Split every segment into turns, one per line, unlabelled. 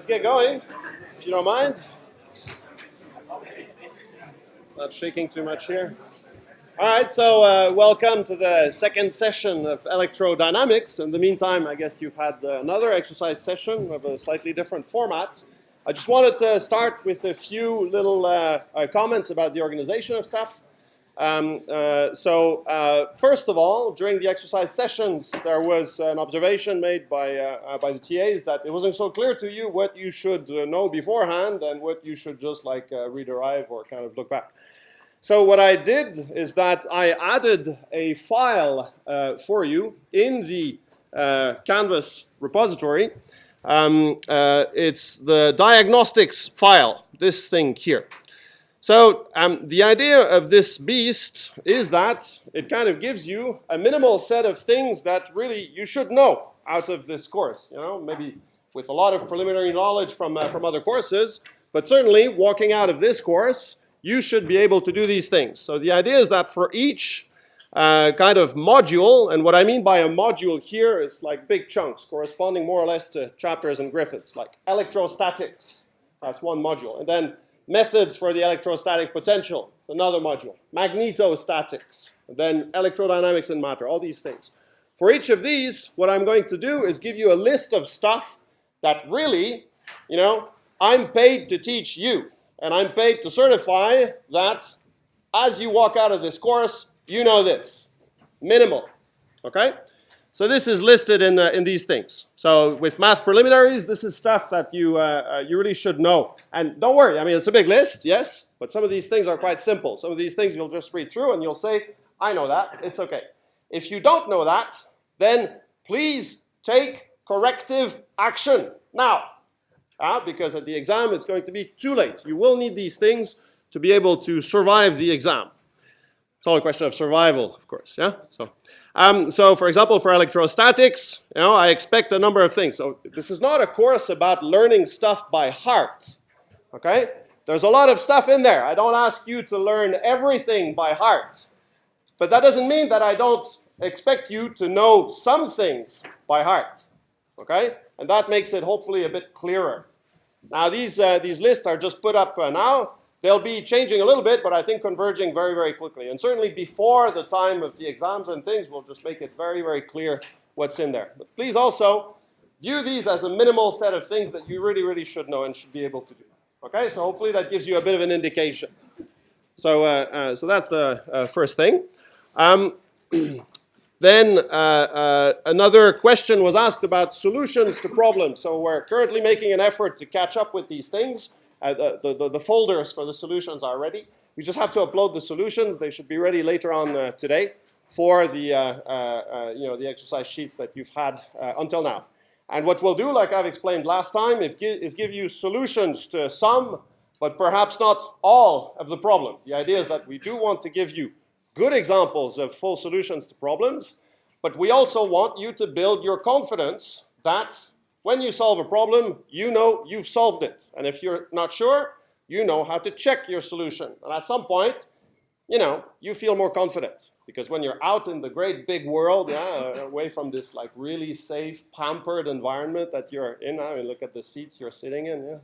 Let's get going, if you don't mind. Not shaking too much here. All right, so welcome to the second session of Electrodynamics. In the meantime, I guess you've had another exercise session of a slightly different format. I just wanted to start with a few little comments about the organization of stuff. First of all, during the exercise sessions, there was an observation made by the TAs that it wasn't so clear to you what you should know beforehand and what you should just like rederive or kind of look back. So what I did is that I added a file for you in the Canvas repository. It's the diagnostics file, this thing here. So the idea of this beast is that it kind of gives you a minimal set of things that really you should know out of this course. You know, maybe with a lot of preliminary knowledge from other courses, but certainly walking out of this course, you should be able to do these things. So the idea is that for each kind of module, and what I mean by a module here is like big chunks corresponding more or less to chapters in Griffiths, like electrostatics, that's one module, and then methods for the electrostatic potential, it's another module. Magnetostatics, then electrodynamics and matter, all these things. For each of these, what I'm going to do is give you a list of stuff that really, you know, I'm paid to teach you. And I'm paid to certify that as you walk out of this course, you know this. Minimal, okay? So this is listed in these things. So with math preliminaries, this is stuff that you really should know. And don't worry, I mean, it's a big list, yes, but some of these things are quite simple. Some of these things you'll just read through and you'll say, I know that, it's okay. If you don't know that, then please take corrective action now. Because at the exam, it's going to be too late. You will need these things to be able to survive the exam. It's all a question of survival, of course, yeah? So for example, for electrostatics, you know, I expect a number of things. So this is not a course about learning stuff by heart, okay? There's a lot of stuff in there. I don't ask you to learn everything by heart. But that doesn't mean that I don't expect you to know some things by heart, okay? And that makes it hopefully a bit clearer. Now these lists are just put up now. They'll be changing a little bit, but I think converging very, very quickly. And certainly before the time of the exams and things, we'll just make it very, very clear what's in there. But please also view these as a minimal set of things that you really, really should know and should be able to do. Okay, so hopefully that gives you a bit of an indication. So that's the first thing. Then another question was asked about solutions to problems. So we're currently making an effort to catch up with these things. The folders for the solutions are ready. We just have to upload the solutions. They should be ready later on today for the the exercise sheets that you've had until now. And what we'll do, like I've explained last time, is give you solutions to some, but perhaps not all of the problem. The idea is that we do want to give you good examples of full solutions to problems, but we also want you to build your confidence that when you solve a problem, you know you've solved it. And if you're not sure, you know how to check your solution. And at some point, you know, you feel more confident. Because when you're out in the great big world, away from this like really safe, pampered environment that you're in, I mean, look at the seats you're sitting in,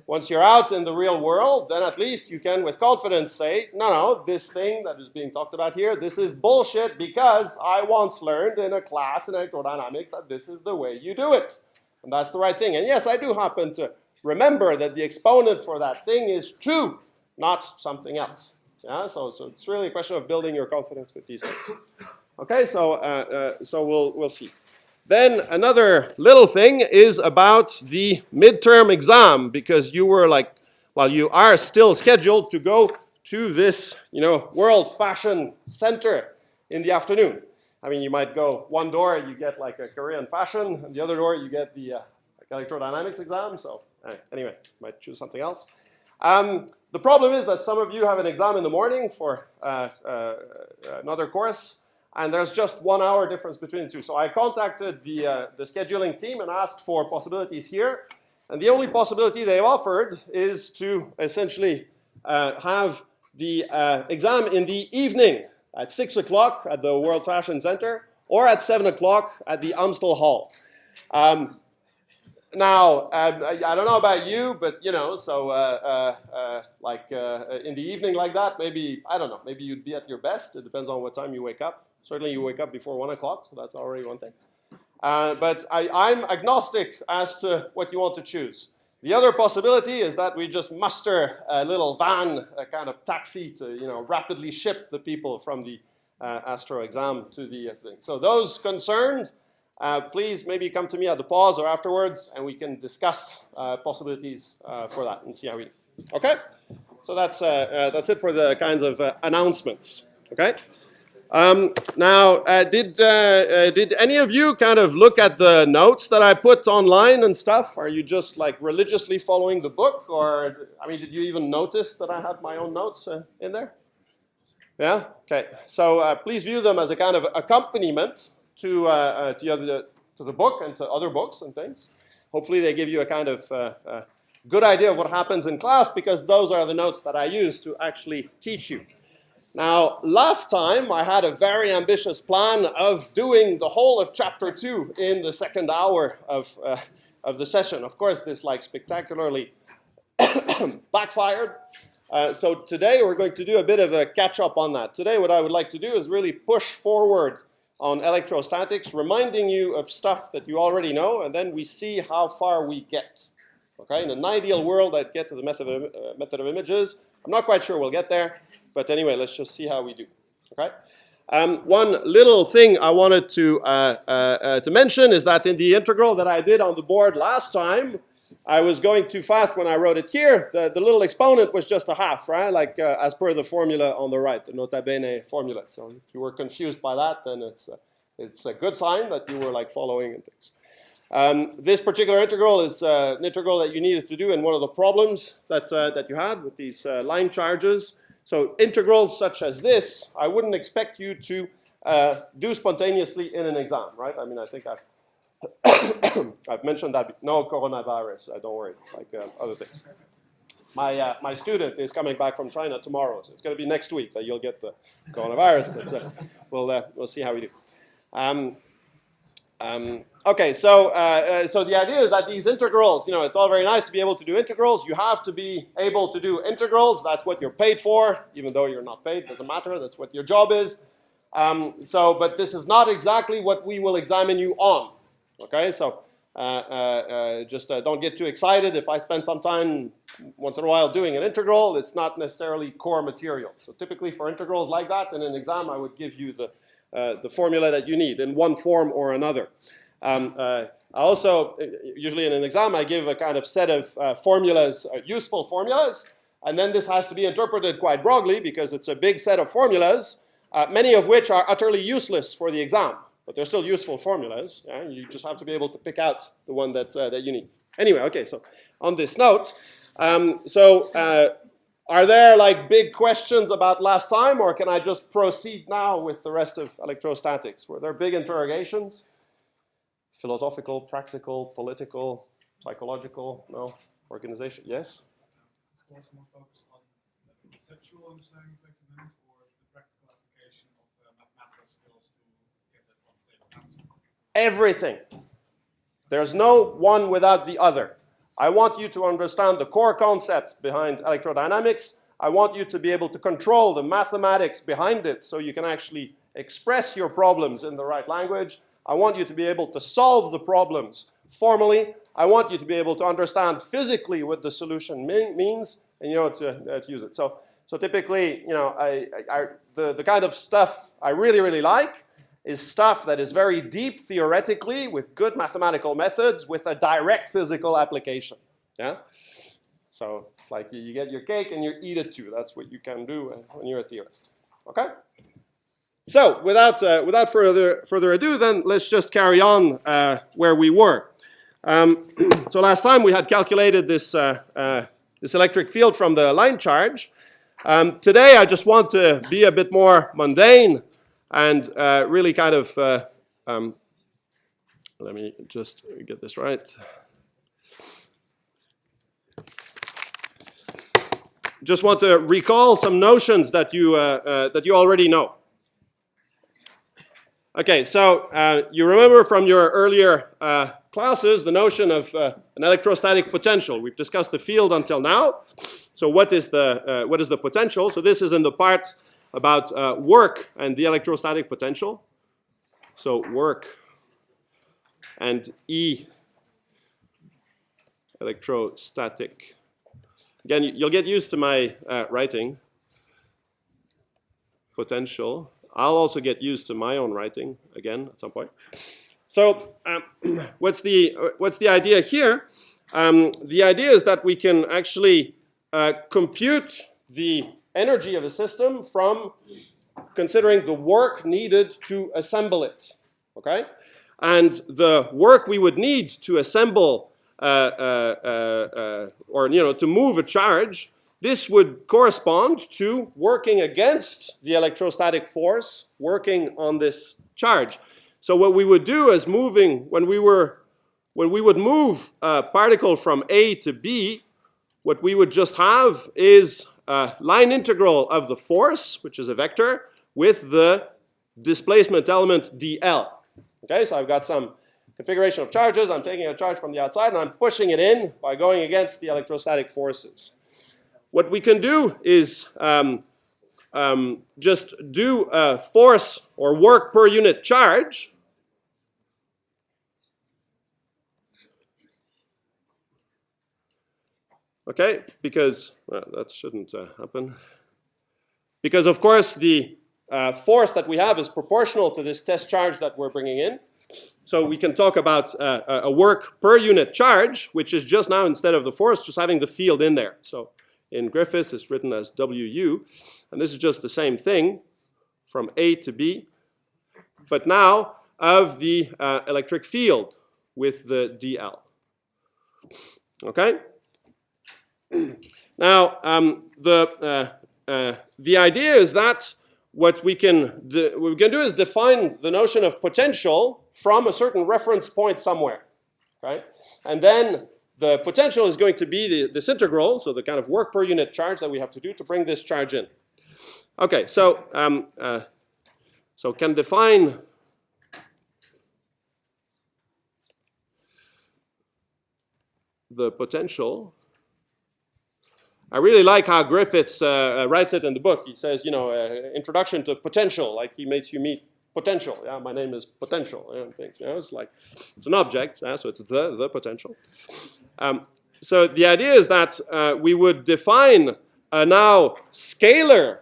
Once you're out in the real world, then at least you can with confidence say, no, this thing that is being talked about here, this is bullshit because I once learned in a class in electrodynamics that this is the way you do it. And that's the right thing. And yes, I do happen to remember that the exponent for that thing is 2, not something else. Yeah, so it's really a question of building your confidence with these things. Okay, so we'll see. Then another little thing is about the midterm exam, because you were like, well, you are still scheduled to go to this, World Fashion Center in the afternoon. I mean, you might go one door, you get like a Korean fashion, and the other door you get the electrodynamics exam. So anyway, you might choose something else. The problem is that some of you have an exam in the morning for another course. And there's just 1 hour difference between the two. So I contacted the scheduling team and asked for possibilities here. And the only possibility they offered is to essentially have the exam in the evening at 6 o'clock at the World Fashion Center or at 7 o'clock at the Amstel Hall. Now, I don't know about you, but you know, so in the evening like that, maybe, I don't know, maybe you'd be at your best. It depends on what time you wake up. Certainly you wake up before 1 o'clock, so that's already one thing. But I'm agnostic as to what you want to choose. The other possibility is that we just muster a little van, a kind of taxi to, you know, rapidly ship the people from the Astro exam to the thing. So those concerned, please maybe come to me at the pause or afterwards, and we can discuss possibilities for that and see how we do. Okay? So that's it for the kinds of announcements. Okay? Now, did any of you kind of look at the notes that I put online and stuff? Are you just like religiously following the book, or I mean, did you even notice that I had my own notes in there? Yeah. Okay. So please view them as a kind of accompaniment to the book and to other books and things. Hopefully, they give you a kind of good idea of what happens in class, because those are the notes that I use to actually teach you. Now, last time I had a very ambitious plan of doing the whole of chapter 2 in the second hour of the session. Of course, this like spectacularly backfired. So today we're going to do a bit of a catch-up on that. Today what I would like to do is really push forward on electrostatics, reminding you of stuff that you already know, and then we see how far we get. Okay? In an ideal world, I'd get to the method of images. I'm not quite sure we'll get there. But anyway, let's just see how we do. Okay. One little thing I wanted to mention is that in the integral that I did on the board last time, I was going too fast when I wrote it here. The little exponent was just a half, right? Like as per the formula on the right, the nota bene formula. So if you were confused by that, then it's a good sign that you were like following and things. This particular integral is an integral that you needed to do in one of the problems that you had with these line charges. So integrals such as this, I wouldn't expect you to do spontaneously in an exam, right? I mean, I think I've mentioned that. No coronavirus, don't worry. It's like other things. My student is coming back from China tomorrow, so it's going to be next week that you'll get the coronavirus, but we'll see how we do. Okay, so the idea is that these integrals, you know, it's all very nice to be able to do integrals. You have to be able to do integrals. That's what you're paid for, even though you're not paid. Doesn't matter. That's what your job is. But this is not exactly what we will examine you on. Okay, so just don't get too excited. If I spend some time once in a while doing an integral, it's not necessarily core material. So typically for integrals like that in an exam, I would give you the formula that you need in one form or another. I also, usually in an exam, I give a kind of set of formulas, useful formulas, and then this has to be interpreted quite broadly because it's a big set of formulas, many of which are utterly useless for the exam, but they're still useful formulas. Yeah? You just have to be able to pick out the one that you need. Anyway, okay, so on this note, are there like big questions about last time, or can I just proceed now with the rest of electrostatics? Were there big interrogations? Philosophical, practical, political, psychological, no? Organization, yes?
Is this course more focused on the conceptual understanding of electrodynamics or the practical application of mathematical skills to get a quantitative answer?
Everything. There's no one without the other. I want you to understand the core concepts behind electrodynamics. I want you to be able to control the mathematics behind it so you can actually express your problems in the right language. I want you to be able to solve the problems formally. I want you to be able to understand physically what the solution means, and you know to use it. So typically, you know, the kind of stuff I really like is stuff that is very deep theoretically with good mathematical methods with a direct physical application. Yeah. So it's like you get your cake and you eat it too. That's what you can do when you're a theorist. Okay. So without further ado, then let's just carry on where we were. So last time we had calculated this electric field from the line charge. Today I just want to be a bit more mundane and really kind of let me just get this right. Just want to recall some notions that you already know. Okay, so you remember from your earlier classes the notion of an electrostatic potential. We've discussed the field until now. So what is the potential? So this is in the part about work and the electrostatic potential. So work and E electrostatic. Again, you'll get used to my writing. Potential. I'll also get used to my own writing again at some point. So what's the idea here? The idea is that we can actually compute the energy of a system from considering the work needed to assemble it. Okay, and the work we would need to assemble or to move a charge, this would correspond to working against the electrostatic force working on this charge. So what we would do is when we would move a particle from A to B, what we would just have is a line integral of the force, which is a vector, with the displacement element dl. Okay, so I've got some configuration of charges. I'm taking a charge from the outside and I'm pushing it in by going against the electrostatic forces. What we can do is just do a force or work per unit charge. Okay, because that shouldn't happen. Because of course the force that we have is proportional to this test charge that we're bringing in. So we can talk about a work per unit charge, which is just now, instead of the force, just having the field in there. So in Griffiths, it's written as WU, and this is just the same thing from A to B, but now of the electric field with the dl. Okay? Now, the idea is that what we can do is define the notion of potential from a certain reference point somewhere, right? And then the potential is going to be this integral, so the kind of work per unit charge that we have to do to bring this charge in. Okay, so can define the potential. I really like how Griffiths writes it in the book. He says, introduction to potential, like he makes you meet potential. Yeah, my name is potential. And things. It's like it's an object, so it's the potential. So the idea is that we would define a now scalar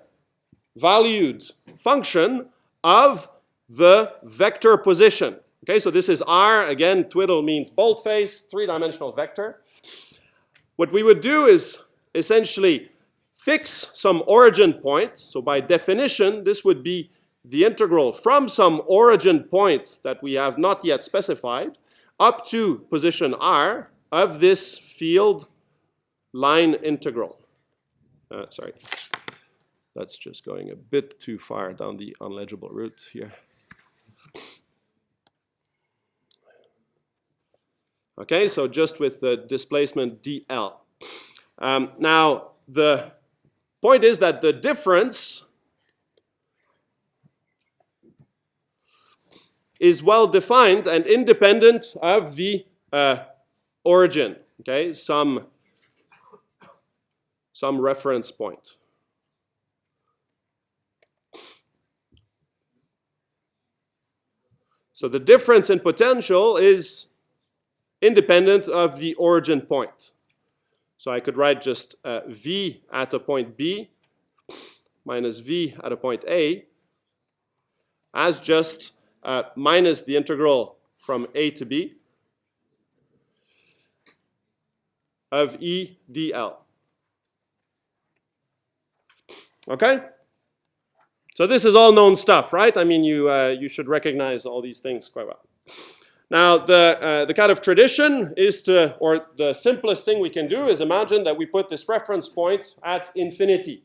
valued function of the vector position. Okay, so this is R. Again, twiddle means boldface, three-dimensional vector. What we would do is essentially fix some origin point. So by definition, this would be the integral from some origin point that we have not yet specified up to position R of this field line integral. Sorry, that's just going a bit too far down the unlegible route here. Okay, so just with the displacement dl. Now, the point is that the difference is well defined and independent of the origin, okay, some reference point. So the difference in potential is independent of the origin point. So I could write just V at a point B minus V at a point A as just minus the integral from A to B of E dl. Okay? So this is all known stuff, right? I mean, you should recognize all these things quite well. Now, the kind of tradition is to, or the simplest thing we can do is imagine that we put this reference point at infinity.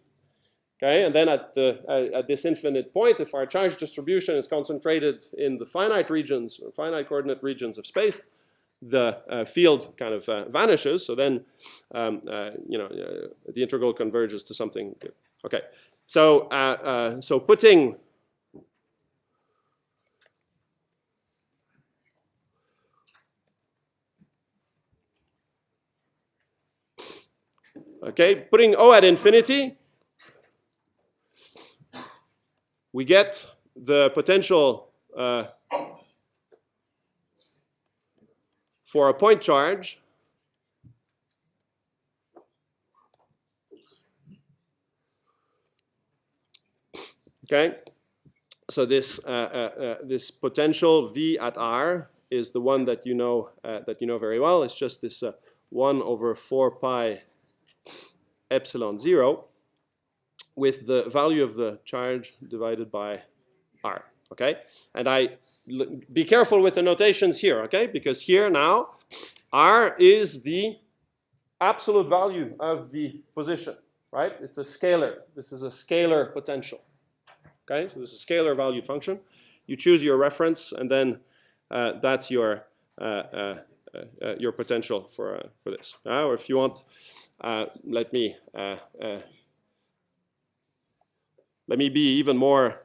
Okay, and then at this infinite point, if our charge distribution is concentrated in the finite regions, or finite coordinate regions of space, the field kind of vanishes. So then, the integral converges to something good. Okay, so putting Okay, putting O at infinity, we get the potential for a point charge okay. So this this potential V at R is the one that you know very well. It's just this 1 over 4 pi epsilon 0 with the value of the charge divided by R. Okay, and be careful with the notations here. Okay, because here now R is the absolute value of the position. Right? It's a scalar. This is a scalar potential. Okay, so this is a scalar valued function. You choose your reference, and then that's your potential for this. Or if you want, let me be even more.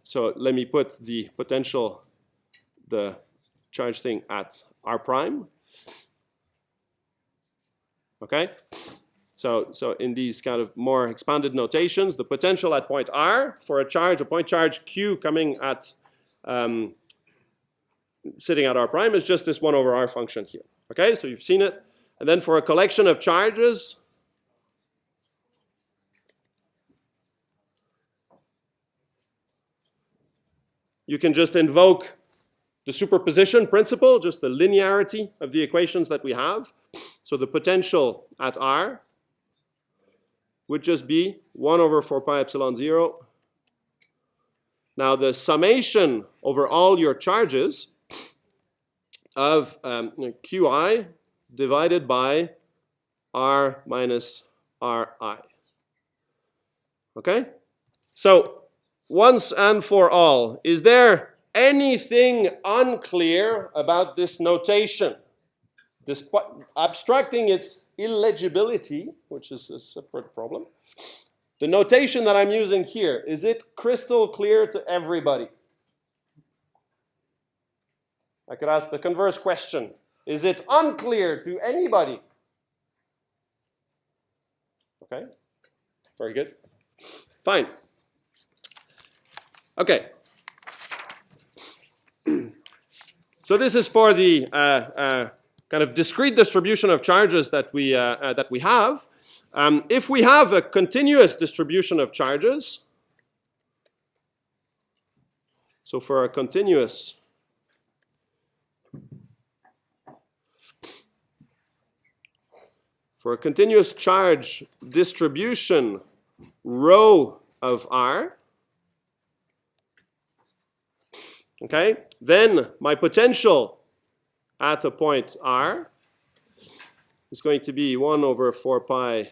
So let me put the potential, the charge thing at R prime. Okay. So in these kind of more expanded notations, the potential at point R for a point charge Q coming at, sitting at R prime is just this 1 over R function here. Okay, so you've seen it. And then for a collection of charges, you can just invoke the superposition principle, just the linearity of the equations that we have. So the potential at R would just be 1 over 4 pi epsilon 0. Now the summation over all your charges of Qi divided by R minus Ri. Okay? So once and for all, is there anything unclear about this notation? Abstracting its illegibility, which is a separate problem. The notation that I'm using here, is it crystal clear to everybody? I could ask the converse question. Is it unclear to anybody? Okay, very good. Fine. Okay. So this is for the kind of discrete distribution of charges that we have. If we have a continuous distribution of charges, so for a continuous charge distribution rho of R, okay, then my potential at a point R is going to be 1 over 4 pi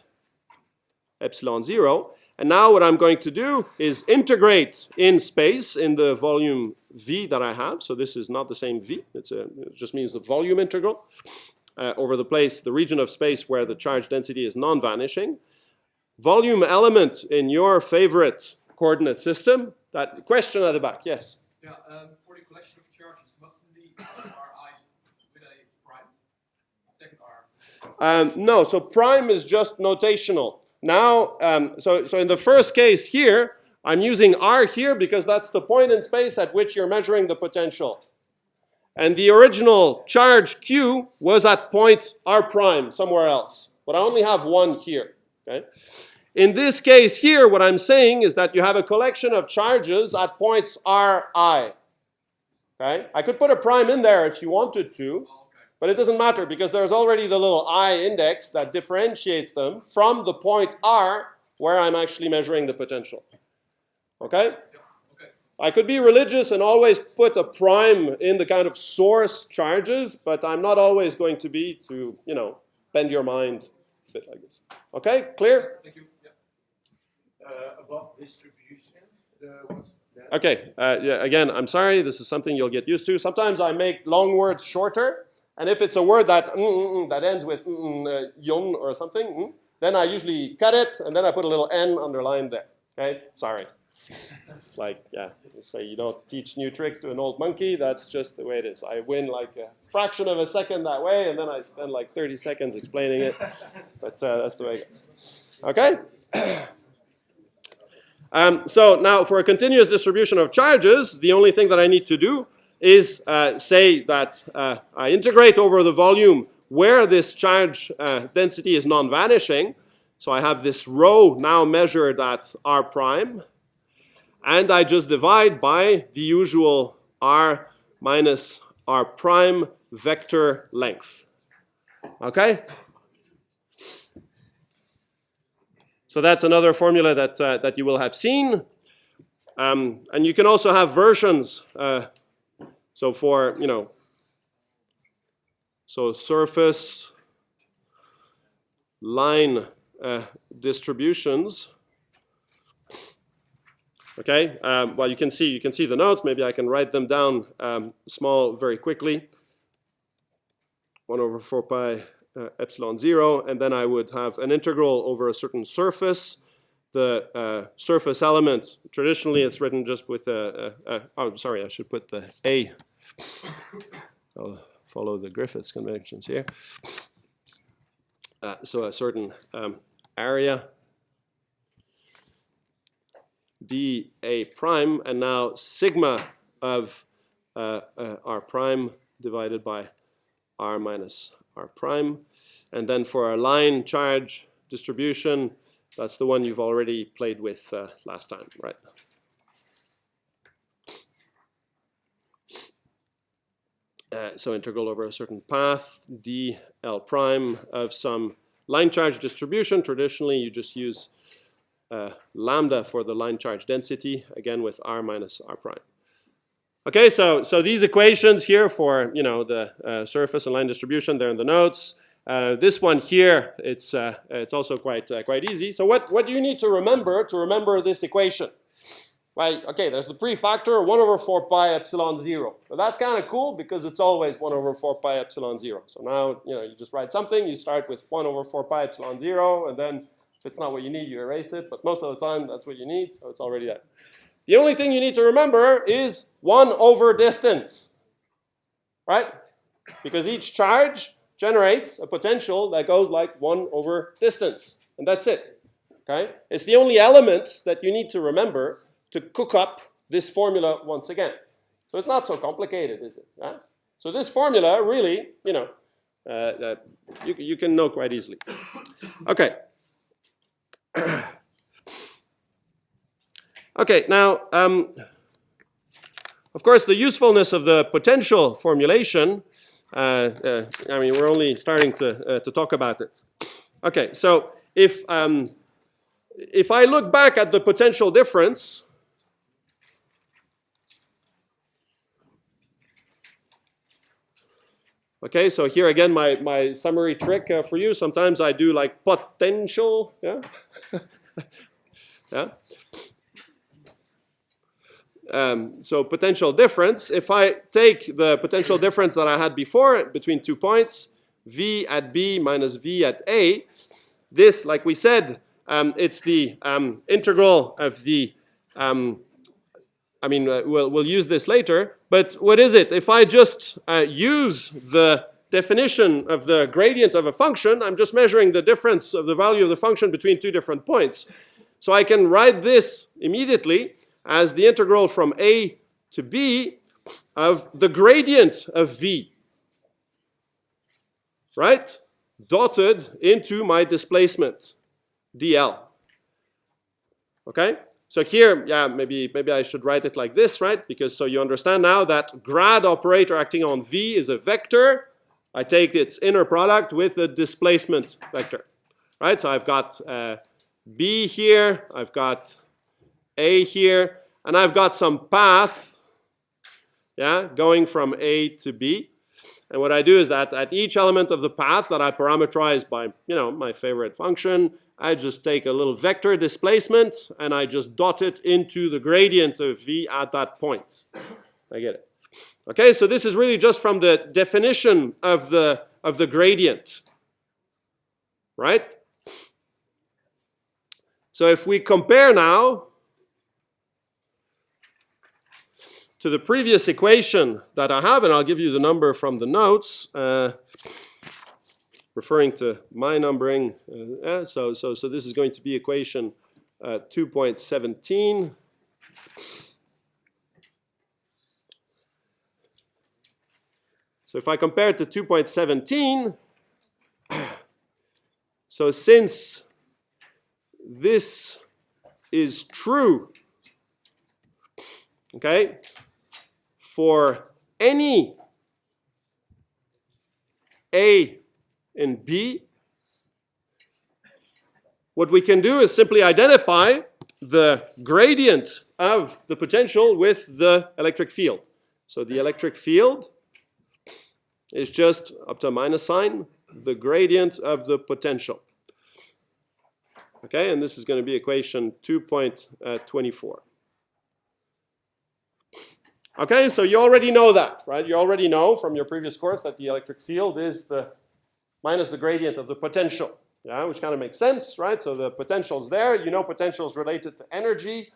epsilon 0. And now what I'm going to do is integrate in space in the volume V that I have. So this is not the same V. It just means the volume integral over the region of space where the charge density is non-vanishing. Volume element in your favorite coordinate system. That question at the back, yes?
Yeah, for the collection of charges, mustn't the Ri with a prime? Second R.
No, so prime is just notational. Now, so in the first case here, I'm using R here because that's the point in space at which you're measuring the potential. And the original charge Q was at point R prime somewhere else. But I only have one here. Okay? In this case here, what I'm saying is that you have a collection of charges at points Ri. Okay? I could put a prime in there if you wanted to. But it doesn't matter because there's already the little I index that differentiates them from the point R where I'm actually measuring the potential. Okay?
Okay.
I could be religious and always put a prime in the kind of source charges, but I'm not always going to be to, bend your mind a bit like this. Okay? Clear?
Thank you. Yeah.
Above distribution, what's that?
Okay. Yeah, again, I'm sorry. This is something you'll get used to. Sometimes I make long words shorter. And if it's a word that ends with yon or something, then I usually cut it, and then I put a little n underlined there. Okay, sorry. It's like, yeah, you say you don't teach new tricks to an old monkey. That's just the way it is. I win like a fraction of a second that way, and then I spend like 30 seconds explaining it. But that's the way it goes. Okay? So now for a continuous distribution of charges, the only thing that I need to do is say that I integrate over the volume where this charge density is non-vanishing. So I have this rho now measured at r prime. And I just divide by the usual r minus r prime vector length. Okay? So that's another formula that you will have seen. And you can also have versions. So for, so surface line distributions. Okay, well you can see the notes. Maybe I can write them down small very quickly. 1 over 4 pi epsilon 0, and then I would have an integral over a certain surface. The surface element, traditionally it's written just with oh sorry, I should put the A. I'll follow the Griffiths conventions here. So a certain area dA prime, and now sigma of r prime divided by r minus r prime. And then for a line charge distribution, that's the one you've already played with last time, right? So integral over a certain path, dl prime of some line charge distribution. Traditionally, you just use lambda for the line charge density, again with r minus r prime. Okay, so these equations here for the surface and line distribution, they're in the notes. This one here, it's also quite easy. So what do you need to remember this equation? Right, okay, there's the prefactor 1 over 4 pi epsilon 0. So that's kind of cool because it's always 1 over 4 pi epsilon 0. So now you just write something, you start with 1 over 4 pi epsilon 0, and then if it's not what you need, you erase it. But most of the time, that's what you need, so it's already there. The only thing you need to remember is 1 over distance, right? Because each charge generates a potential that goes like 1 over distance, and that's it, okay? It's the only element that you need to remember to cook up this formula once again. So it's not so complicated, is it? Yeah? So this formula really, you can know quite easily. Okay. Okay, now, of course, the usefulness of the potential formulation, I mean, we're only starting to talk about it. Okay, so if I look back at the potential difference, okay, so here again, my summary trick for you. Sometimes I do like potential, yeah? Yeah. So potential difference, if I take the potential difference that I had before between 2 points, V at B minus V at A, this, like we said, it's the integral of the, we'll use this later, but what is it? If I just use the definition of the gradient of a function, I'm just measuring the difference of the value of the function between 2 different points. So I can write this immediately as the integral from A to B of the gradient of V, right? Dotted into my displacement, dl. Okay? So here, yeah, maybe I should write it like this, right? Because so you understand now that grad operator acting on V is a vector. I take its inner product with the displacement vector, right? So I've got B here, I've got A here, and I've got some path, yeah, going from A to B. And what I do is that at each element of the path that I parameterize by, my favorite function, I just take a little vector displacement and I just dot it into the gradient of V at that point. I get it. Okay, so this is really just from the definition of the gradient, right? So if we compare now to the previous equation that I have, and I'll give you the number from the notes, referring to my numbering. So this is going to be equation 2.17. So if I compare it to 2.17, so since this is true, okay, for any A and B, what we can do is simply identify the gradient of the potential with the electric field. So the electric field is just, up to a minus sign, the gradient of the potential. Okay, and this is going to be equation 2.24. Okay, so you already know that, right? You already know from your previous course that the electric field is the minus the gradient of the potential, yeah, which kind of makes sense, right? So the potential's there. You know potential is related to energy.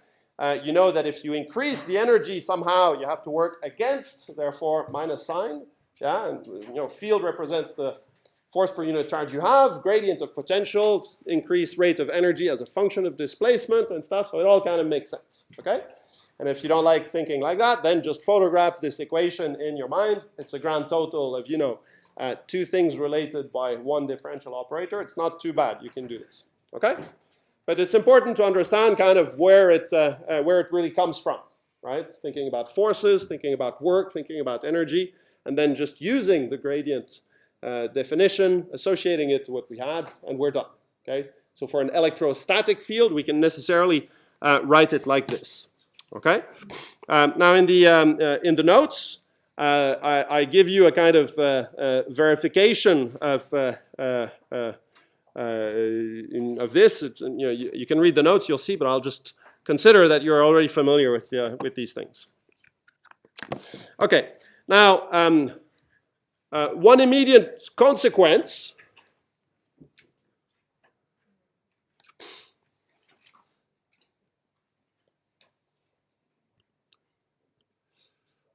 You know that if you increase the energy somehow, you have to work against, therefore minus sign. Yeah, and you know, field represents the force per unit charge you have, gradient of potentials, increased rate of energy as a function of displacement and stuff, so it all kind of makes sense, okay? And if you don't like thinking like that, then just photograph this equation in your mind. It's a grand total of, you know, two things related by one differential operator. It's not too bad, you can do this, okay? But it's important to understand kind of where it really comes from, right? Thinking about forces, thinking about work, thinking about energy, and then just using the gradient definition, associating it to what we had, and we're done. Okay. So for an electrostatic field, we can necessarily write it like this. Okay. Now in the notes, I give you a kind of verification of this. It's, you know, you can read the notes, you'll see, but I'll just consider that you're already familiar with these things. Okay. Now, one immediate consequence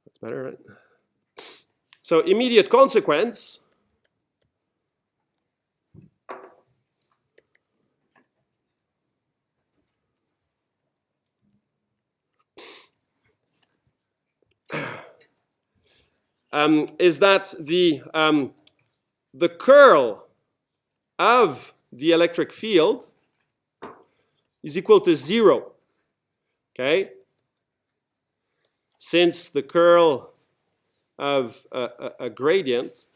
that's better, right? So immediate consequence is that the curl of the electric field is equal to 0. Okay? Since the curl of a gradient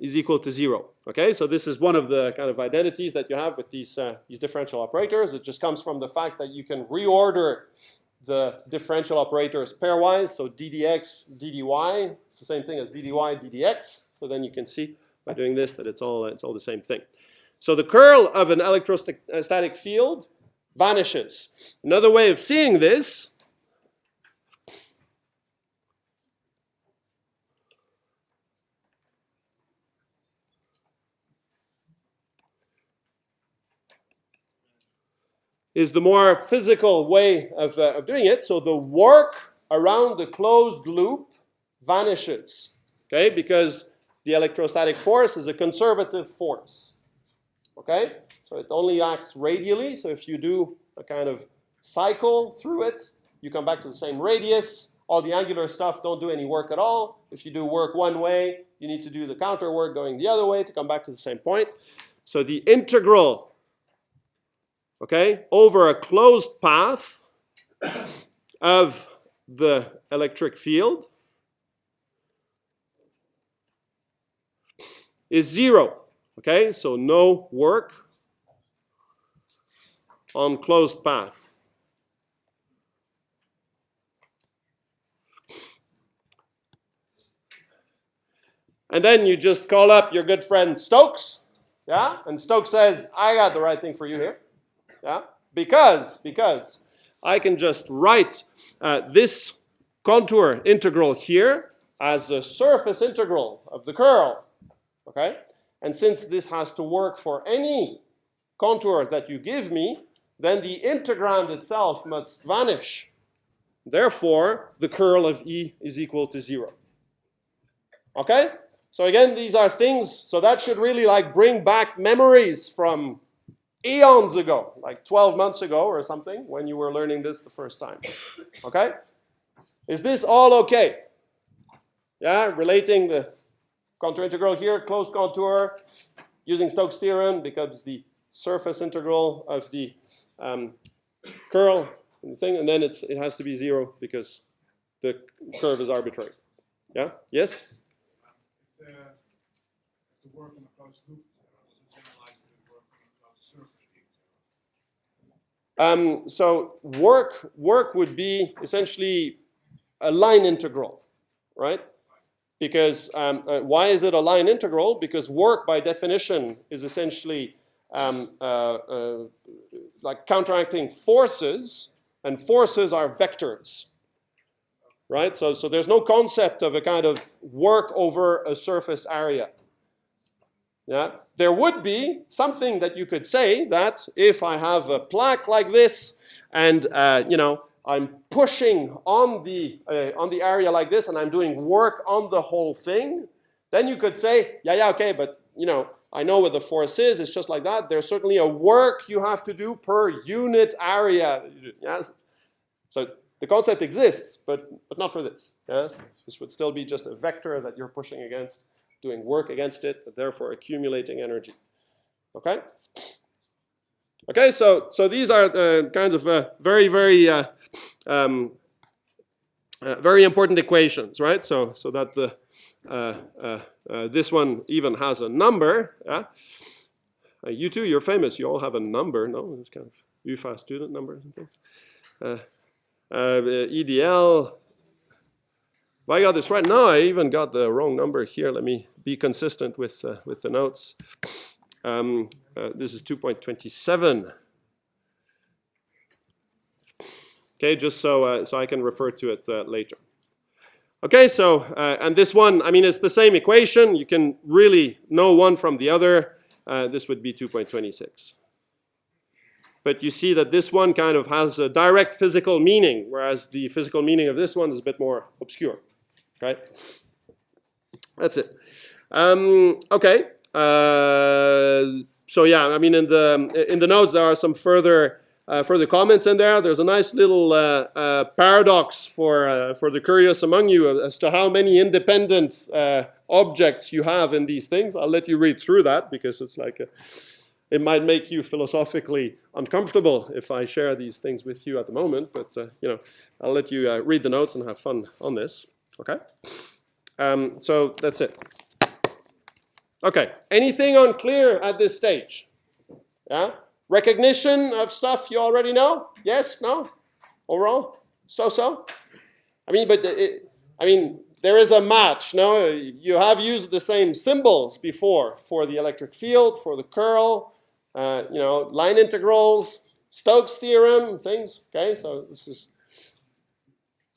is equal to 0. Okay? So this is one of the kind of identities that you have with these differential operators. It just comes from the fact that you can reorder the differential operators pairwise, so ddx, ddy, it's the same thing as ddy, ddx. So then you can see by doing this that it's all the same thing. So the curl of an electrostatic field vanishes. Another way of seeing this is the more physical way of doing it. So the work around the closed loop vanishes, okay? Because the electrostatic force is a conservative force, okay? So it only acts radially. So if you do a kind of cycle through it, you come back to the same radius. All the angular stuff don't do any work at all. If you do work one way, you need to do the counter work going the other way to come back to the same point. So the integral, okay, over a closed path of the electric field is 0. Okay, so no work on closed path. And then you just call up your good friend Stokes, yeah? And Stokes says, I got the right thing for you here. Yeah, because I can just write this contour integral here as a surface integral of the curl, okay? And since this has to work for any contour that you give me, then the integrand itself must vanish. Therefore, the curl of E is equal to 0. Okay? So again, these are things, so that should really like bring back memories from eons ago, like 12 months ago or something, when you were learning this the first time. Okay? Is this all okay? Yeah, relating the contour integral here, closed contour, using Stokes' theorem becomes the surface integral of the curl and the thing, and then it has to be 0 because the curve is arbitrary. Yeah? Yes?
To work on a closed loop, does it generalize to work on a closed surface being 0?
So work would be essentially a line integral, right? Because why is it a line integral? Because work, by definition, is essentially like counteracting forces, and forces are vectors, right? So there's no concept of a kind of work over a surface area. Yeah, there would be something that you could say that if I have a plaque like this, and you know, I'm pushing on the area like this, and I'm doing work on the whole thing, then you could say, yeah, okay, but you know, I know what the force is. It's just like that. There's certainly a work you have to do per unit area. Yes. So the concept exists, but not for this. Yes, this would still be just a vector that you're pushing against, doing work against it, and therefore accumulating energy. Okay. Okay. So these are kinds of very very important equations, right? So that the this one even has a number. Yeah? You two, you're famous. You all have a number. No, it's kind of UvA student number or something. EDL. Well, I got this right. No, I even got the wrong number here. Let me be consistent with the notes. This is 2.27. Okay, just so I can refer to it later. Okay, so and this one, I mean, it's the same equation. You can really know one from the other. This would be 2.26. But you see that this one kind of has a direct physical meaning, whereas the physical meaning of this one is a bit more obscure. Right? That's it. Okay. So yeah, I mean, in the notes there are some further comments in there. There's a nice little paradox for the curious among you as to how many independent objects you have in these things. I'll let you read through that because it's like it might make you philosophically uncomfortable if I share these things with you at the moment. But you know, I'll let you read the notes and have fun on this. Okay. So that's it. Okay. Anything unclear at this stage? Yeah. Recognition of stuff you already know? Yes? No? Overall? So? I mean, but there is a match, no? You have used the same symbols before for the electric field, for the curl, you know, line integrals, Stokes' theorem, things, okay? So this is,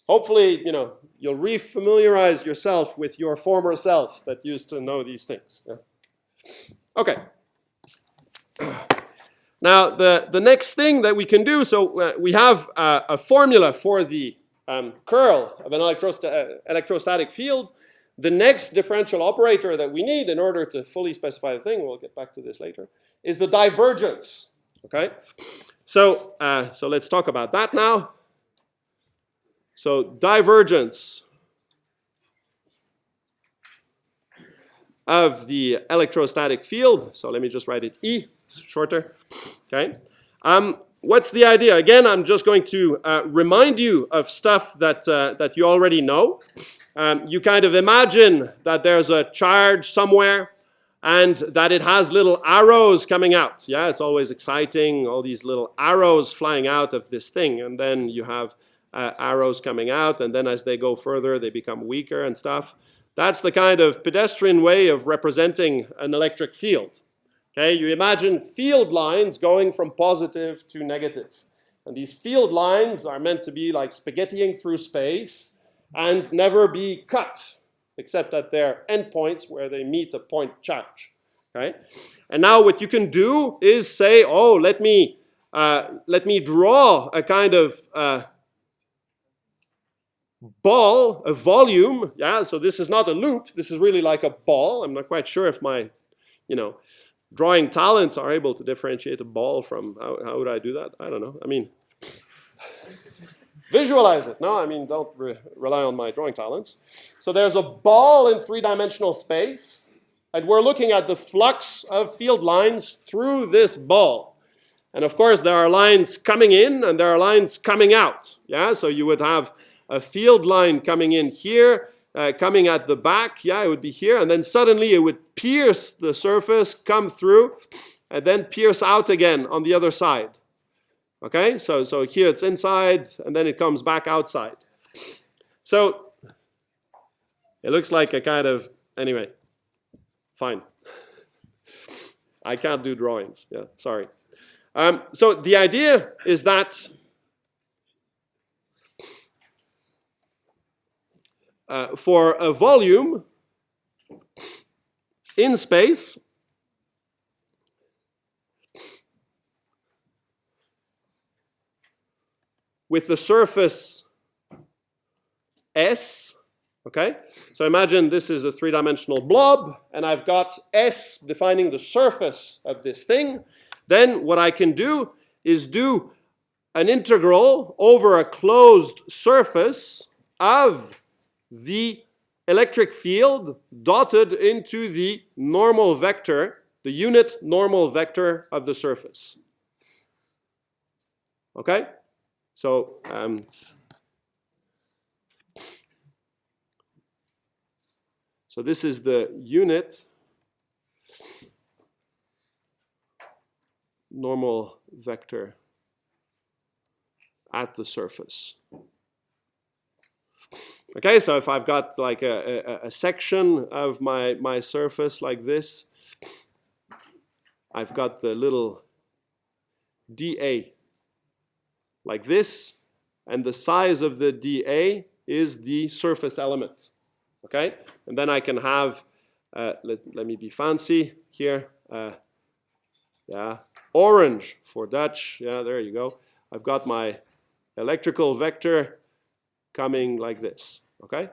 hopefully, you know, you'll re-familiarize yourself with your former self that used to know these things. Yeah. Okay. Now, the next thing that we can do, so we have a formula for the curl of an electrostatic field. The next differential operator that we need in order to fully specify the thing, we'll get back to this later, is the divergence. Okay? So let's talk about that now. So divergence of the electrostatic field. So let me just write it E. Shorter, okay? What's the idea? Again, I'm just going to remind you of stuff that you already know. You kind of imagine that there's a charge somewhere and that it has little arrows coming out. Yeah, it's always exciting, all these little arrows flying out of this thing. And then you have arrows coming out, and then as they go further, they become weaker and stuff. That's the kind of pedestrian way of representing an electric field. Okay, you imagine field lines going from positive to negative. And these field lines are meant to be like spaghettiing through space and never be cut, except at their endpoints where they meet a point charge. Okay? And now what you can do is say, oh, let me let me draw a kind of ball, a volume. Yeah, so this is not a loop. This is really like a ball. I'm not quite sure if my, drawing talents are able to differentiate a ball from, how would I do that? I don't know. I mean, visualize it. No, I mean, don't rely on my drawing talents. So there's a ball in three-dimensional space, and we're looking at the flux of field lines through this ball. And of course, there are lines coming in and there are lines coming out. Yeah, so you would have a field line coming in here, coming at the back. Yeah, it would be here, and then suddenly it would pierce the surface, come through, and then pierce out again on the other side. Okay, so here it's inside, and then it comes back outside. So it looks like a kind of, anyway, fine. I can't do drawings, yeah, sorry. So the idea is that for a volume in space, with the surface S, okay? So imagine this is a three-dimensional blob, and I've got S defining the surface of this thing. Then what I can do is do an integral over a closed surface of the electric field dotted into the normal vector, the unit normal vector of the surface. Okay? So, so this is the unit normal vector at the surface. Okay, so if I've got like a section of my surface like this, I've got the little dA like this, and the size of the dA is the surface element. Okay, and then I can have, let me be fancy here, yeah, orange for Dutch, yeah, there you go. I've got my electrical vector coming like this, okay?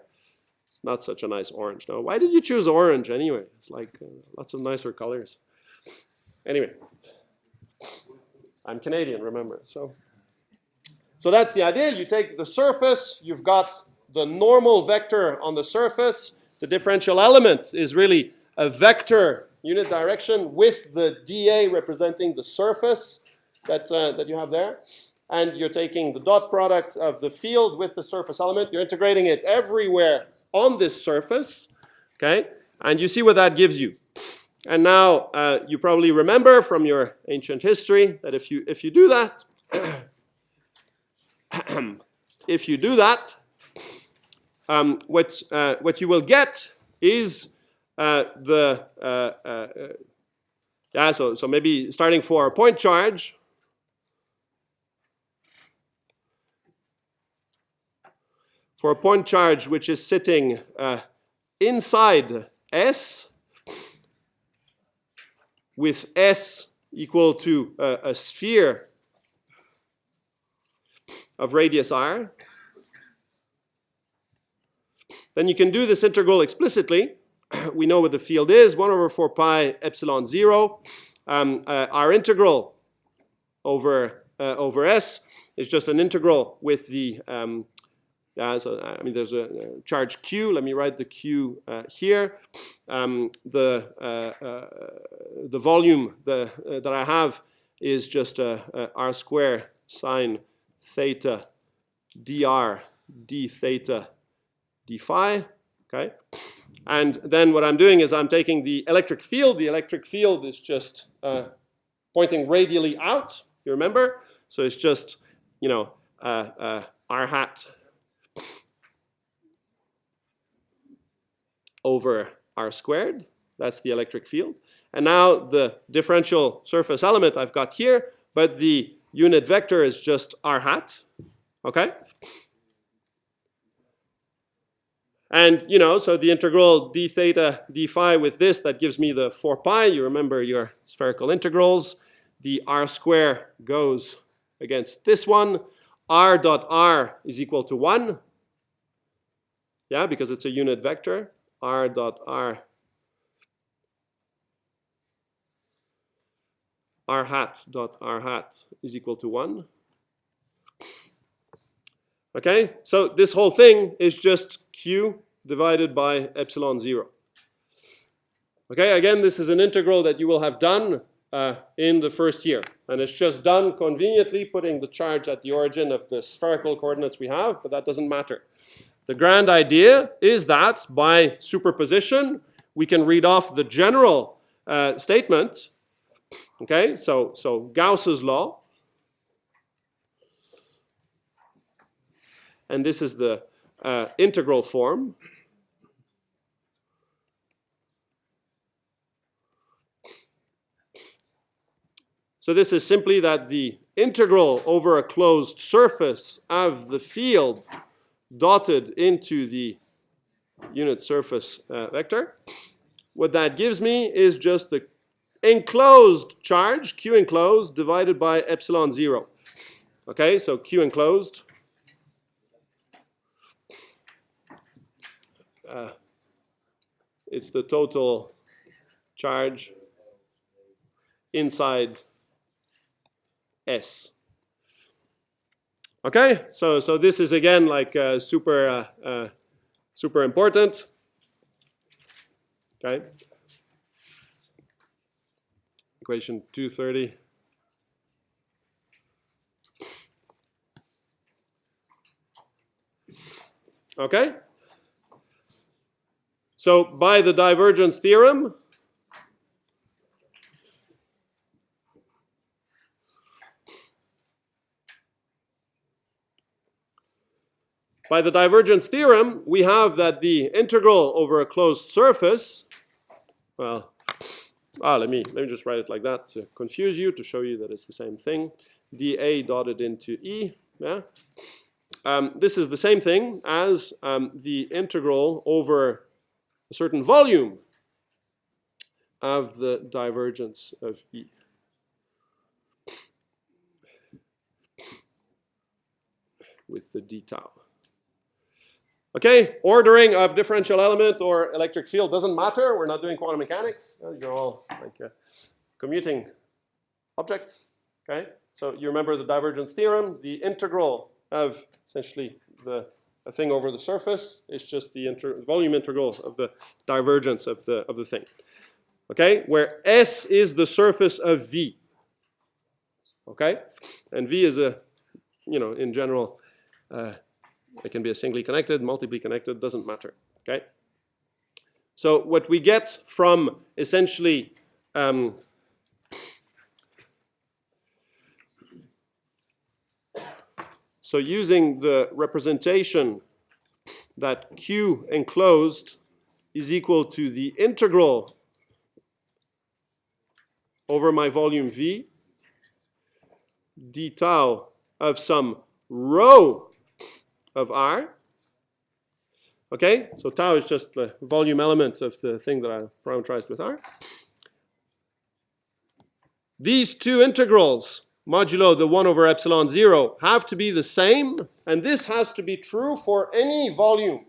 It's not such a nice orange. Now, why did you choose orange anyway? It's like lots of nicer colors. Anyway, I'm Canadian, remember. So that's the idea. You take the surface, you've got the normal vector on the surface. The differential element is really a vector unit direction with the dA representing the surface that you have there. And you're taking the dot product of the field with the surface element. You're integrating it everywhere on this surface, okay? And you see what that gives you. And now you probably remember from your ancient history that if you do that, what you will get is so maybe starting for a point charge. For a point charge which is sitting inside S, with S equal to a sphere of radius r, then you can do this integral explicitly. We know what the field is, 1 over 4 pi epsilon 0. Our integral over S is just an integral with the so I mean, there's a charge Q. Let me write the Q here. The volume that I have is just r squared sine theta dr d theta d phi. Okay, and then what I'm doing is I'm taking the electric field. The electric field is just pointing radially out. You remember? So it's just r hat over r squared. That's the electric field. And now the differential surface element I've got here, but the unit vector is just r hat. Okay? And, so the integral d theta d phi with this, that gives me the 4 pi. You remember your spherical integrals. the r square goes against this one. R dot r is equal to 1. Yeah, because it's a unit vector. R dot r, r hat dot r hat is equal to 1. Okay, so this whole thing is just q divided by epsilon 0. Okay, again, this is an integral that you will have done in the first year. And it's just done conveniently putting the charge at the origin of the spherical coordinates we have, but that doesn't matter. The grand idea is that by superposition, we can read off the general statement. Okay, so Gauss's law. And this is the integral form. So this is simply that the integral over a closed surface of the field dotted into the unit surface vector. What that gives me is just the enclosed charge, Q enclosed, divided by epsilon 0. Okay, so Q enclosed. It's the total charge inside S. Okay, so this is again like super important. Okay, equation 230. Okay, so by the divergence theorem, we have that the integral over a closed surface, well, let me just write it like that to confuse you, to show you that it's the same thing. dA dotted into E, yeah? This is the same thing as the integral over a certain volume of the divergence of E. With the d tau. Okay, ordering of differential element or electric field doesn't matter. We're not doing quantum mechanics. You're all like commuting objects. Okay, so you remember the divergence theorem. The integral of essentially the thing over the surface is just the volume integral of the divergence of the thing. Okay, where S is the surface of V. Okay, and V is a, in general. It can be a singly connected, multiply connected, doesn't matter, okay? So what we get from essentially so using the representation that Q enclosed is equal to the integral over my volume V d tau of some rho of R. Okay, so tau is just the volume element of the thing that I parameterized with R. These two integrals, modulo the 1 over epsilon 0, have to be the same, and this has to be true for any volume.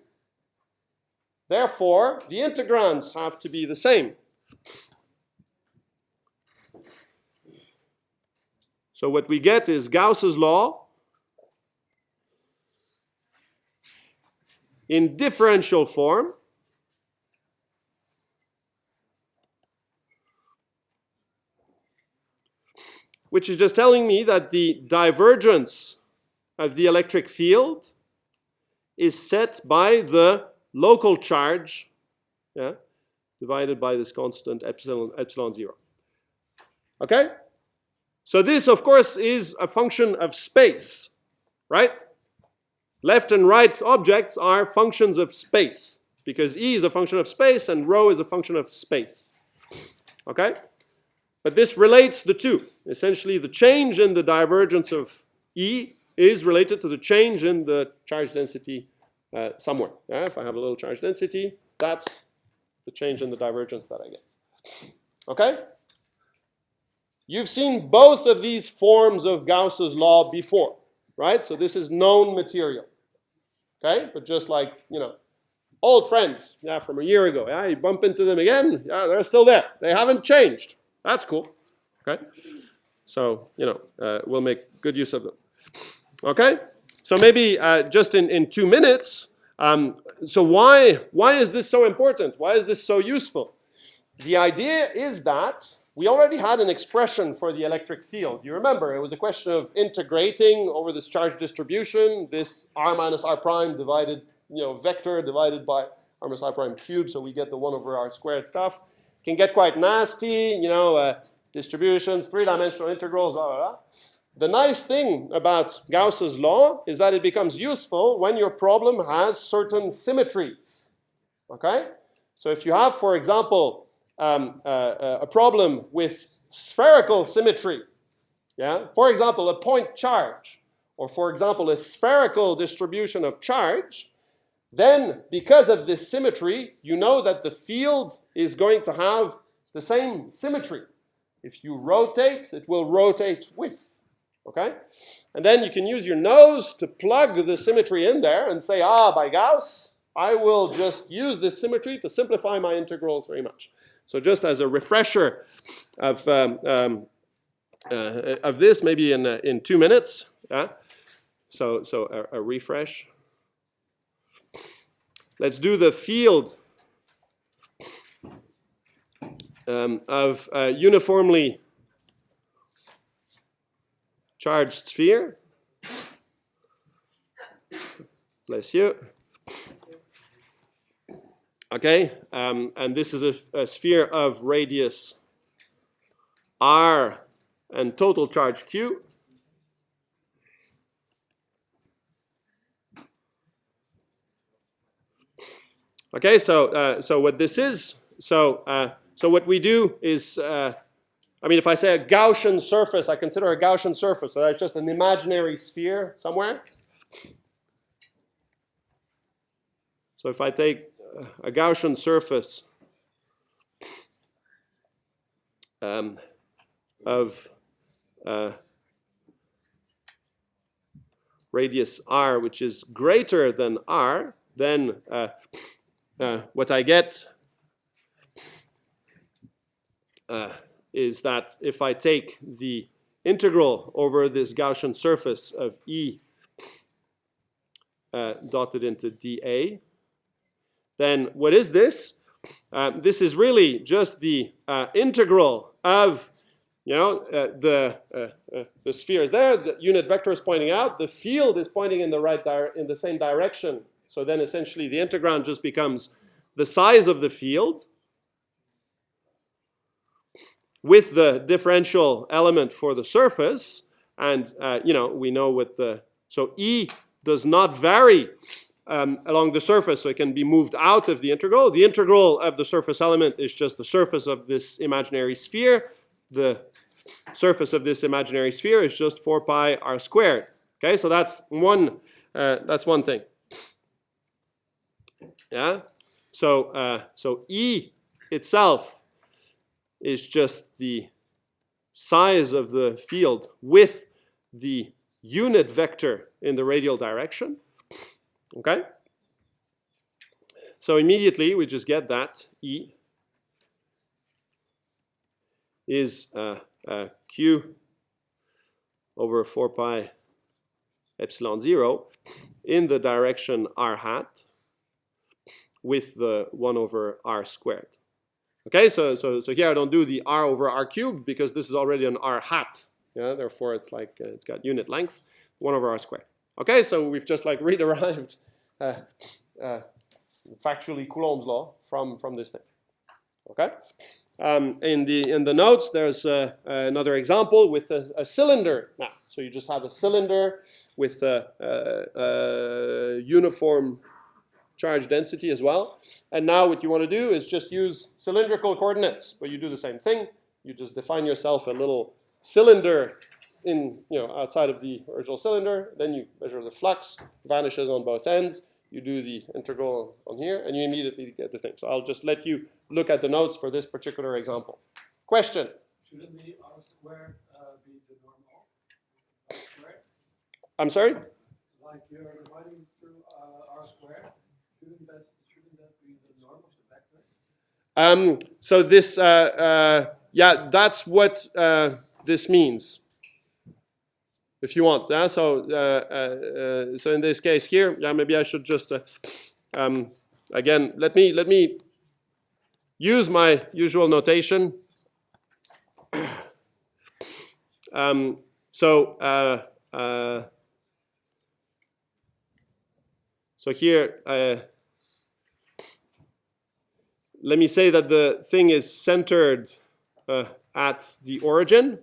Therefore, the integrands have to be the same. So what we get is Gauss's law in differential form, which is just telling me that the divergence of the electric field is set by the local charge, yeah, divided by this constant epsilon 0. Okay? So this, of course, is a function of space, right? Left and right objects are functions of space, because E is a function of space and rho is a function of space. Okay? But this relates the two. Essentially, the change in the divergence of E is related to the change in the charge density somewhere. Yeah? If I have a little charge density, that's the change in the divergence that I get. Okay? You've seen both of these forms of Gauss's law before, right? So this is known material, okay? But just like, old friends, yeah, from a year ago, yeah, you bump into them again, yeah, they're still there. They haven't changed. That's cool, okay? So, we'll make good use of them, okay? So maybe just in 2 minutes, so why is this so important? Why is this so useful? The idea is that we already had an expression for the electric field. You remember, it was a question of integrating over this charge distribution, this r minus r prime divided, vector divided by r minus r prime cubed, so we get the 1 over r squared stuff. It can get quite nasty, distributions, three-dimensional integrals, blah, blah, blah. The nice thing about Gauss's law is that it becomes useful when your problem has certain symmetries, okay? So if you have, for example, a problem with spherical symmetry, yeah? For example, a point charge, or for example, a spherical distribution of charge, then because of this symmetry, you know that the field is going to have the same symmetry. If you rotate, it will rotate with, okay? And then you can use your nose to plug the symmetry in there and say, by Gauss, I will just use this symmetry to simplify my integrals very much. So just as a refresher of this, maybe in 2 minutes, yeah? So a refresh. Let's do the field of a uniformly charged sphere. Bless you. Okay, and this is a sphere of radius r and total charge q. Okay, so what this is, so what we do is, if I say a Gaussian surface, I consider a Gaussian surface, so that's just an imaginary sphere somewhere. So if I take a Gaussian surface of radius r, which is greater than r, then what I get is that if I take the integral over this Gaussian surface of E dotted into dA, then what is this? This is really just the integral of, the sphere is there, the unit vector is pointing out, the field is pointing in the same direction. So then essentially the integrand just becomes the size of the field with the differential element for the surface. And, we know what so E does not vary along the surface, so it can be moved out of the integral. The integral of the surface element is just the surface of this imaginary sphere. The surface of this imaginary sphere is just 4 pi r squared. Okay, so that's one thing. Yeah, so E itself is just the size of the field with the unit vector in the radial direction. Okay? So immediately we just get that E is Q over 4 pi epsilon 0 in the direction r hat with the 1 over r squared. Okay, so here I don't do the r over r cubed because this is already an r hat. Yeah, therefore it's like it's got unit length, 1 over r squared. Okay, so we've just like re-derived factually Coulomb's law from this thing. Okay, in the notes there's another example with a cylinder. Now, so you just have a cylinder with a uniform charge density as well. And now what you want to do is just use cylindrical coordinates, but you do the same thing. You just define yourself a little cylinder in, outside of the original cylinder. Then you measure the flux, vanishes on both ends. You do the integral on here, and you immediately get the thing. So I'll just let you look at the notes for this particular example. Question?
shouldn't the R squared be the normal? R squared?
I'm sorry?
Like you're dividing through R squared, shouldn't that be the norm of the vector?
So this, yeah, that's what this means. If you want, yeah. So in this case here, yeah, maybe I should just again let me use my usual notation. So here, let me say that the thing is centered at the origin.